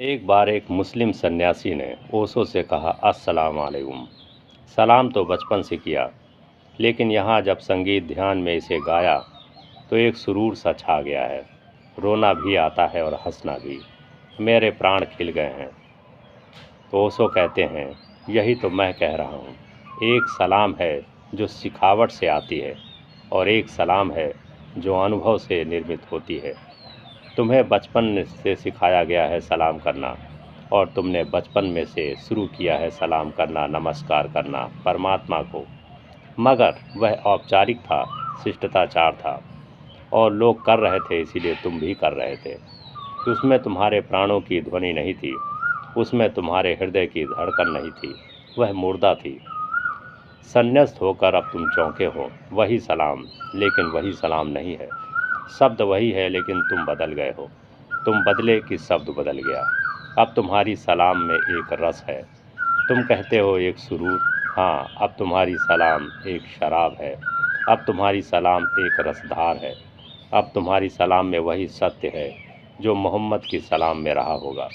एक बार एक मुस्लिम सन्यासी ने ओशो से कहा अस्सलाम वालेकुम। सलाम तो बचपन से किया, लेकिन यहाँ जब संगीत ध्यान में इसे गाया तो एक सुरूर सा छा गया है। रोना भी आता है और हंसना भी। मेरे प्राण खिल गए हैं। तो ओशो कहते हैं, यही तो मैं कह रहा हूँ। एक सलाम है जो सिखावट से आती है और एक सलाम है जो अनुभव से निर्मित होती है। तुम्हें बचपन से सिखाया गया है सलाम करना, और तुमने बचपन में से शुरू किया है सलाम करना, नमस्कार करना परमात्मा को। मगर वह औपचारिक था, शिष्टाचार था, और लोग कर रहे थे इसीलिए तुम भी कर रहे थे। उसमें तुम्हारे प्राणों की ध्वनि नहीं थी, उसमें तुम्हारे हृदय की धड़कन नहीं थी, वह मुर्दा थी। संन्यास्त होकर अब तुम चौंके हो, वही सलाम, लेकिन वही सलाम नहीं है। शब्द वही है लेकिन तुम बदल गए हो। तुम बदले कि शब्द बदल गया। अब तुम्हारी सलाम में एक रस है। तुम कहते हो एक सुरूर। हाँ, अब तुम्हारी सलाम एक शराब है। अब तुम्हारी सलाम एक रसधार है। अब तुम्हारी सलाम में वही सत्य है जो मोहम्मद की सलाम में रहा होगा,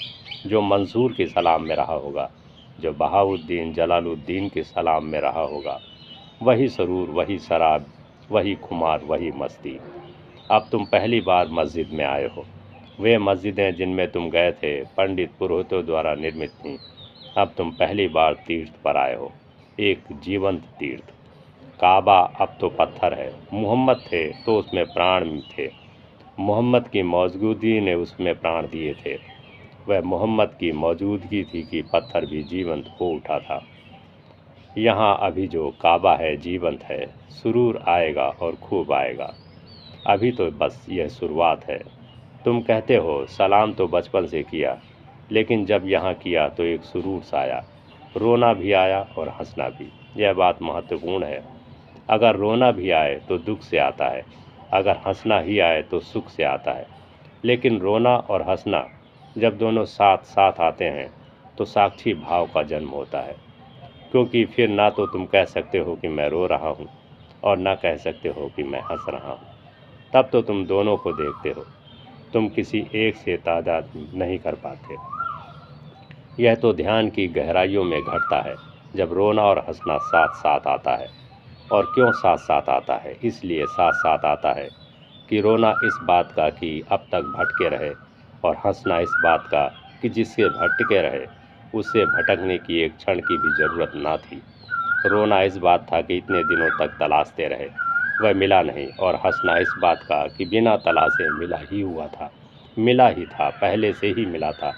जो मंसूर की सलाम में रहा होगा, जो बहाउद्दीन जलालुद्दीन की सलाम में रहा होगा। वही सरूर, वही शराब, वही खुमार, वही मस्ती। अब तुम पहली बार मस्जिद में आए हो। वे मस्जिदें जिनमें तुम गए थे पंडित पुरोहितों द्वारा निर्मित थीं। अब तुम पहली बार तीर्थ पर आए हो, एक जीवंत तीर्थ। काबा अब तो पत्थर है। मोहम्मद थे तो उसमें प्राण थे। मोहम्मद की मौजूदगी ने उसमें प्राण दिए थे। वह मोहम्मद की मौजूदगी थी कि पत्थर भी जीवंत हो उठा था। यहाँ अभी जो काबा है जीवंत है। सुरूर आएगा और खूब आएगा। अभी तो बस यह शुरुआत है। तुम कहते हो सलाम तो बचपन से किया, लेकिन जब यहाँ किया तो एक सुरूर सा आया। रोना भी आया और हंसना भी। यह बात महत्वपूर्ण है। अगर रोना भी आए तो दुख से आता है, अगर हंसना ही आए तो सुख से आता है। लेकिन रोना और हंसना जब दोनों साथ साथ आते हैं तो साक्षी भाव का जन्म होता है। क्योंकि फिर ना तो तुम कह सकते हो कि मैं रो रहा हूँ और ना कह सकते हो कि मैं हंस रहा हूँ। तब तो तुम दोनों को देखते हो। तुम किसी एक से तादाद नहीं कर पाते। यह तो ध्यान की गहराइयों में घटता है जब रोना और हंसना साथ साथ आता है। और क्यों साथ साथ आता है? इसलिए साथ साथ आता है कि रोना इस बात का कि अब तक भटके रहे, और हंसना इस बात का कि जिससे भटके रहे उससे भटकने की एक क्षण की भी ज़रूरत ना थी। रोना इस बात था कि इतने दिनों तक तलाशते रहे, वह मिला नहीं। और हंसना इस बात का कि बिना तलाशे मिला ही हुआ था, मिला ही था, पहले से ही मिला था।